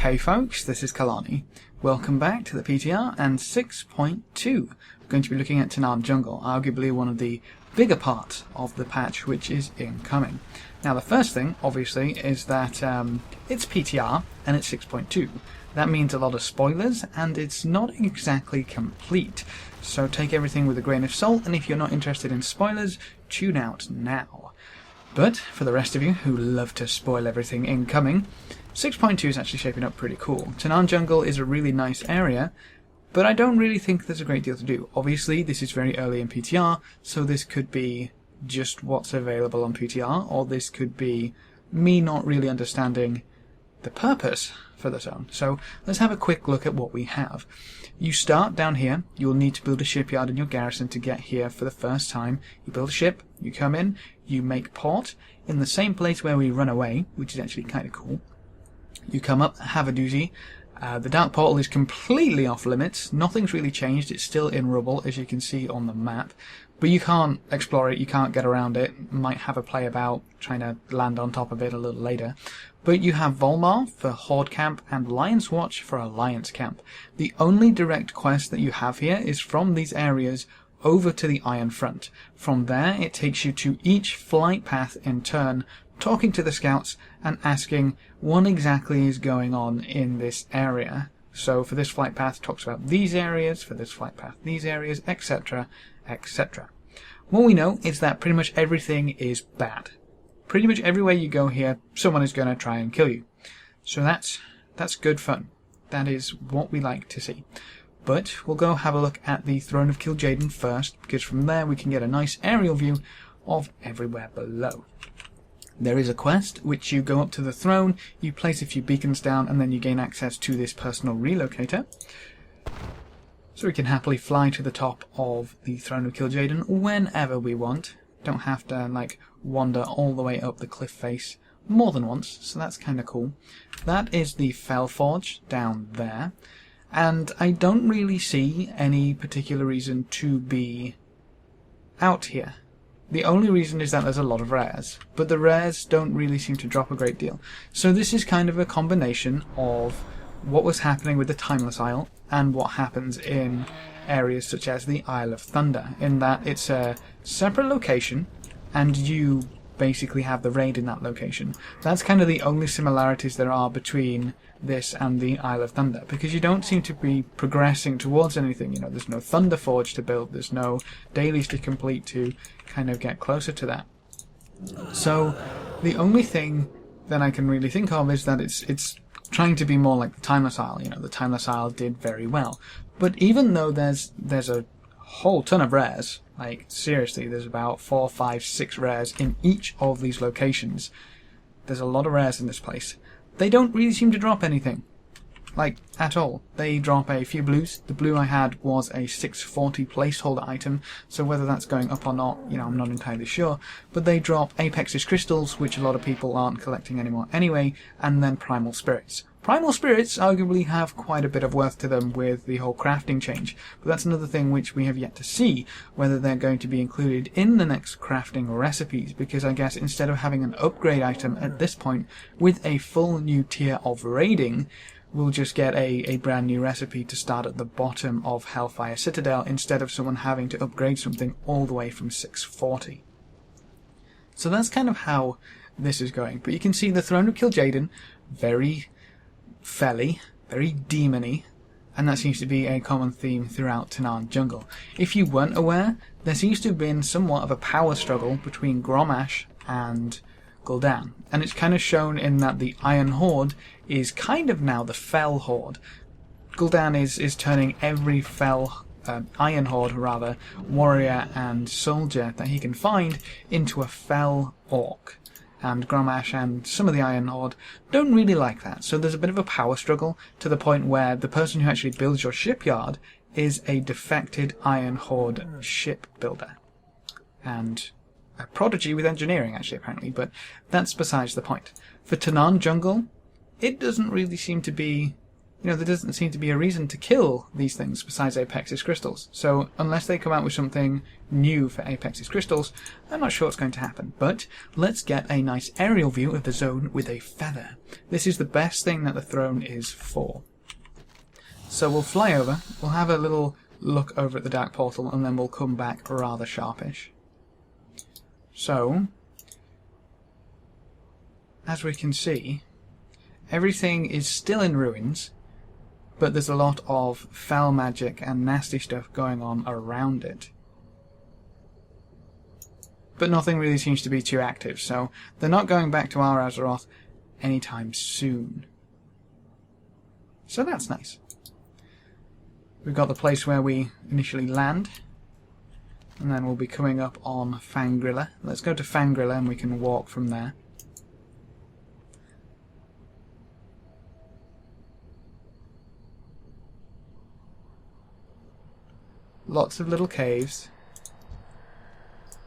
Hey folks, this is Kalani. Welcome back to the PTR and 6.2. We're going to be looking at Tanaan Jungle, arguably one of the bigger parts of the patch which is incoming. Now the first thing, obviously, is that it's PTR and it's 6.2. That means a lot of spoilers and it's not exactly complete. So take everything with a grain of salt, and if you're not interested in spoilers, tune out now. But for the rest of you who love to spoil everything incoming, 6.2 is actually shaping up pretty cool. Tanaan Jungle is a really nice area, but I don't really think there's a great deal to do. Obviously, this is very early in PTR, so this could be just what's available on PTR, or this could be me not really understanding the purpose for the zone. So let's have a quick look at what we have. You start down here. You'll need to build a shipyard in your garrison to get here for the first time. You build a ship, you come in, you make port in the same place where we run away, which is actually kind of cool. You come up, have a doozy. The dark portal is completely off limits. Nothing's really changed. It's still in rubble, as you can see on the map. But you can't explore it, you can't get around it. Might have a play about trying to land on top of it a little later. But you have Volmar for Horde Camp and Lion's Watch for Alliance Camp. The only direct quest that you have here is from these areas over to the Iron Front. From there, it takes you to each flight path in turn, talking to the scouts and asking what exactly is going on in this area. So for this flight path, it talks about these areas, for this flight path, these areas, etc., etc. What we know is that pretty much everything is bad. Pretty much everywhere you go here, someone is going to try and kill you. So that's good fun. That is what we like to see. But we'll go have a look at the Throne of Kil Jaeden first, because from there we can get a nice aerial view of everywhere below. There is a quest, which you go up to the throne, you place a few beacons down, and then you gain access to this personal relocator. So we can happily fly to the top of the Throne of Kil Jaeden whenever we want. Don't have to, wander all the way up the cliff face more than once, so that's kind of cool. That is the Fell Forge down there, and I don't really see any particular reason to be out here. The only reason is that there's a lot of rares, but the rares don't really seem to drop a great deal. So this is kind of a combination of what was happening with the Timeless Isle and what happens in areas such as the Isle of Thunder, in that it's a separate location and you basically have the raid in that location. That's kind of the only similarities there are between this and the Isle of Thunder, because you don't seem to be progressing towards anything. You know, there's no Thunder Forge to build, there's no dailies to complete to kind of get closer to that. So the only thing that I can really think of is that it's trying to be more like the Timeless Isle. You know, the Timeless Isle did very well. But even though there's a whole ton of rares, like seriously, there's about 4, 5, 6 rares in each of these locations. There's a lot of rares in this place. They don't really seem to drop anything. At all. They drop a few blues. The blue I had was a 640 placeholder item, so whether that's going up or not, I'm not entirely sure. But they drop Apex's crystals, which a lot of people aren't collecting anymore anyway, and then Primal Spirits. Primal Spirits arguably have quite a bit of worth to them with the whole crafting change, but that's another thing which we have yet to see, whether they're going to be included in the next crafting recipes, because I guess instead of having an upgrade item at this point, with a full new tier of raiding, we'll just get a brand new recipe to start at the bottom of Hellfire Citadel, instead of someone having to upgrade something all the way from 640. So that's kind of how this is going. But you can see the Throne of Kil Jaeden, very felly, very demon-y, and that seems to be a common theme throughout Tanaan Jungle. If you weren't aware, there seems to have been somewhat of a power struggle between Grommash and Gul'dan, and it's kind of shown in that the Iron Horde is kind of now the Fell Horde. Gul'dan is turning every Iron Horde, rather, warrior and soldier that he can find into a Fell Orc. And Grommash and some of the Iron Horde don't really like that, so there's a bit of a power struggle to the point where the person who actually builds your shipyard is a defected Iron Horde ship builder. And a prodigy with engineering, actually, apparently, but that's besides the point. For Tanaan Jungle, it doesn't really seem to be there doesn't seem to be a reason to kill these things besides Apex's crystals. So unless they come out with something new for Apex's crystals, I'm not sure what's going to happen. But let's get a nice aerial view of the zone with a feather. This is the best thing that the throne is for. So we'll fly over, we'll have a little look over at the dark portal, and then we'll come back rather sharpish. So, as we can see, everything is still in ruins, but there's a lot of foul magic and nasty stuff going on around it. But nothing really seems to be too active, so they're not going back to Al Azeroth anytime soon. So that's nice. We've got the place where we initially land, and then we'll be coming up on Fangrilla. Let's go to Fangrilla and we can walk from there. Lots of little caves,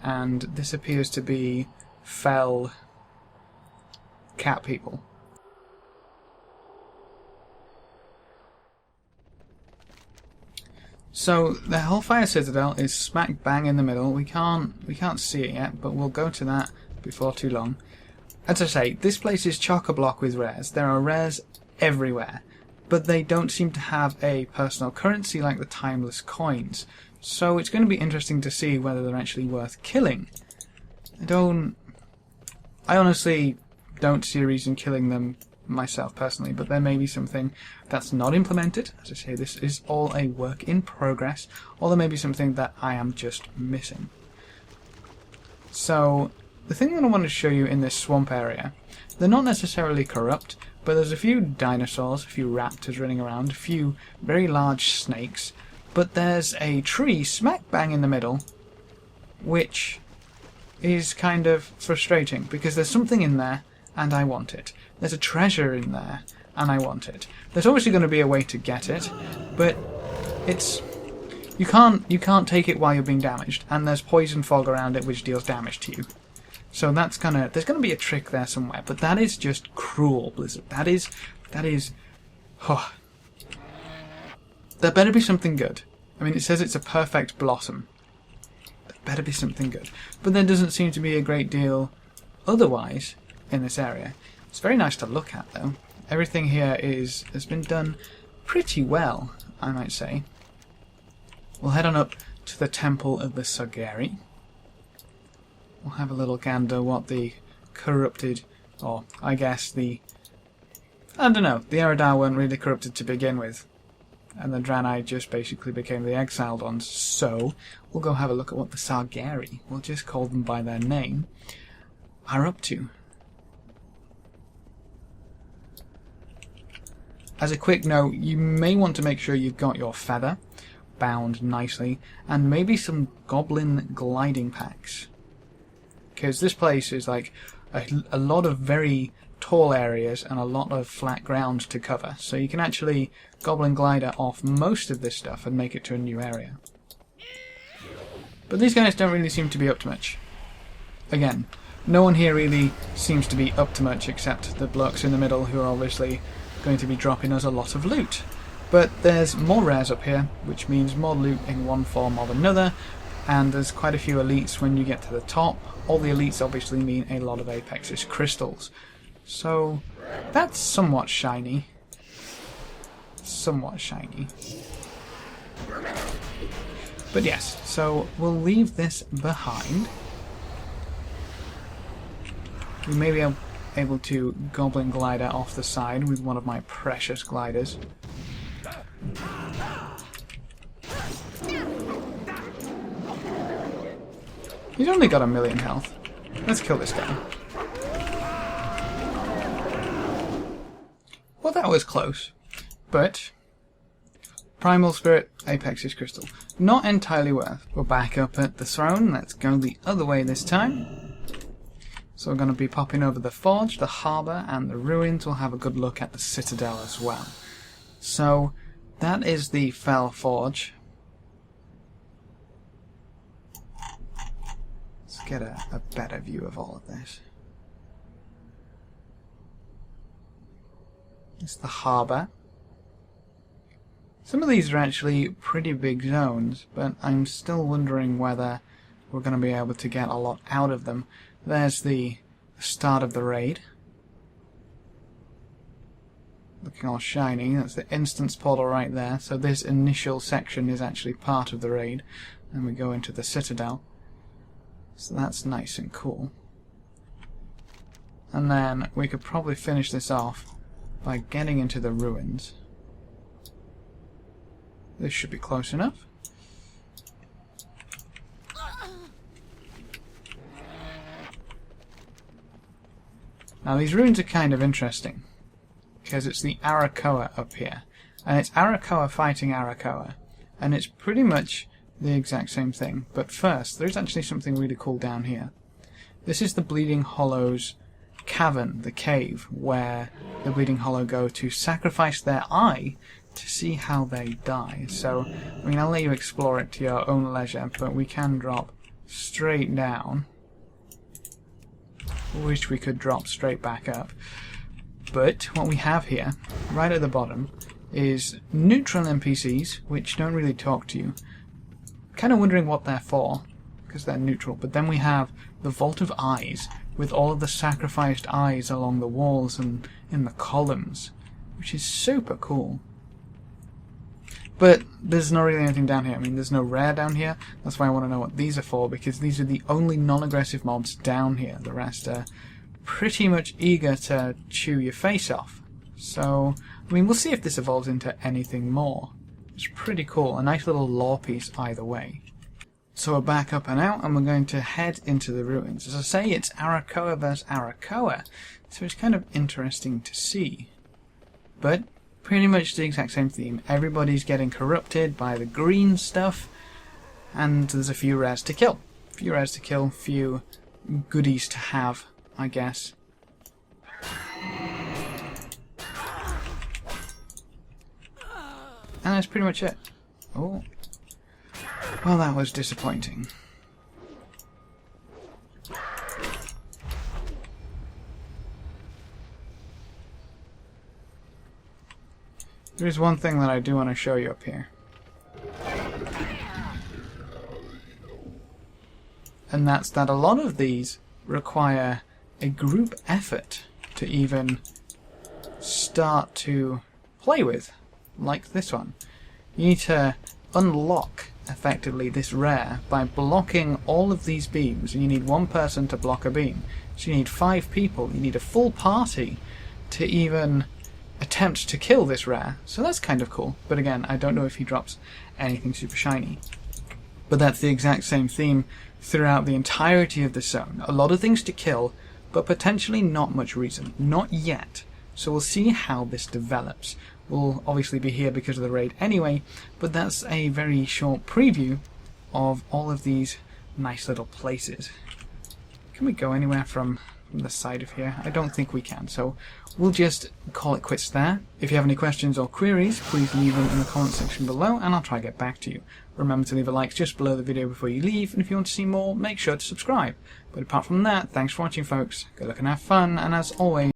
and this appears to be fell cat people. So the Hellfire Citadel is smack bang in the middle. We can't see it yet, but we'll go to that before too long. As I say, this place is chock-a-block with rares. There are rares everywhere, but they don't seem to have a personal currency like the timeless coins. So it's going to be interesting to see whether they're actually worth killing. I honestly don't see a reason killing them myself personally, but there may be something that's not implemented. As I say, this is all a work in progress, or there may be something that I am just missing. So the thing that I want to show you in this swamp area, they're not necessarily corrupt, but there's a few dinosaurs, a few raptors running around, a few very large snakes, but there's a tree smack bang in the middle, which is kind of frustrating, because there's something in there and I want it. There's a treasure in there and I want it. There's obviously going to be a way to get it, but you can't take it while you're being damaged, and there's poison fog around it which deals damage to you. So there's going to be a trick there somewhere, but that is just cruel, Blizzard. That is oh. There better be something good. I mean, it says it's a perfect blossom. There better be something good. But there doesn't seem to be a great deal otherwise in this area. It's very nice to look at, though. Everything here has been done pretty well, I might say. We'll head on up to the Temple of the Sogeri. We'll have a little gander what the corrupted, or I guess I don't know, the Eredar weren't really corrupted to begin with, and the Draenei just basically became the exiled ones, so we'll go have a look at what the Sargeri, we'll just call them by their name, are up to. As a quick note, you may want to make sure you've got your feather bound nicely, and maybe some goblin gliding packs. Because this place is like a lot of very tall areas and a lot of flat ground to cover. So you can actually goblin glider off most of this stuff and make it to a new area. But these guys don't really seem to be up to much. Again, no one here really seems to be up to much except the blokes in the middle who are obviously going to be dropping us a lot of loot. But there's more rares up here, which means more loot in one form or another, and there's quite a few elites when you get to the top. All the elites obviously mean a lot of Apex's crystals. So that's somewhat shiny. Somewhat shiny. But yes, so we'll leave this behind. We may be able to goblin glider off the side with one of my precious gliders. He's only got 1,000,000 health. Let's kill this guy. Well, that was close. But Primal Spirit, Apex's crystal. Not entirely worth. We're back up at the throne. Let's go the other way this time. So we're going to be popping over the forge, the harbour, and the ruins. We'll have a good look at the citadel as well. So that is the Fell Forge. Let's get a better view of all of this. It's the harbour. Some of these are actually pretty big zones, but I'm still wondering whether we're going to be able to get a lot out of them. There's the start of the raid. Looking all shiny. That's the instance portal right there. So this initial section is actually part of the raid. And we go into the Citadel. So that's nice and cool. And then we could probably finish this off by getting into the ruins. This should be close enough. Now these ruins are kind of interesting, because it's the Arakoa up here. And it's Arakoa fighting Arakoa. And it's pretty much the exact same thing. But first, there's actually something really cool down here. This is the Bleeding Hollow's Cavern, the cave, where the Bleeding Hollow go to sacrifice their eye to see how they die. So, I mean, I'll let you explore it to your own leisure, but we can drop straight down. Wish we could drop straight back up. But what we have here, right at the bottom, is neutral NPCs, which don't really talk to you. Kind of wondering what they're for, because they're neutral. But then we have the Vault of Eyes, with all of the sacrificed eyes along the walls and in the columns, which is super cool. But there's not really anything down here. I mean, there's no rare down here. That's why I want to know what these are for, because these are the only non-aggressive mobs down here. The rest are pretty much eager to chew your face off. So, I mean, we'll see if this evolves into anything more. It's pretty cool. A nice little lore piece either way. So we're back up and out, and we're going to head into the ruins. As I say, it's Arakoa versus Arakoa, so it's kind of interesting to see. But pretty much the exact same theme. Everybody's getting corrupted by the green stuff, and there's a few rares to kill. Few rares to kill, few goodies to have, I guess. And that's pretty much it. Oh. Well, that was disappointing. There is one thing that I do want to show you up here. And that's that a lot of these require a group effort to even start to play with, like this one. You need to unlock effectively this rare by blocking all of these beams, and you need one person to block a beam. So you need 5 people, you need a full party to even attempt to kill this rare. So that's kind of cool, but again, I don't know if he drops anything super shiny. But that's the exact same theme throughout the entirety of the zone. A lot of things to kill, but potentially not much reason. Not yet. So we'll see how this develops. We'll obviously be here because of the raid anyway, but that's a very short preview of all of these nice little places. Can we go anywhere from the side of here? I don't think we can, so we'll just call it quits there. If you have any questions or queries, please leave them in the comment section below and I'll try to get back to you. Remember to leave a like just below the video before you leave, and if you want to see more, make sure to subscribe. But apart from that, thanks for watching folks, good luck and have fun, and as always,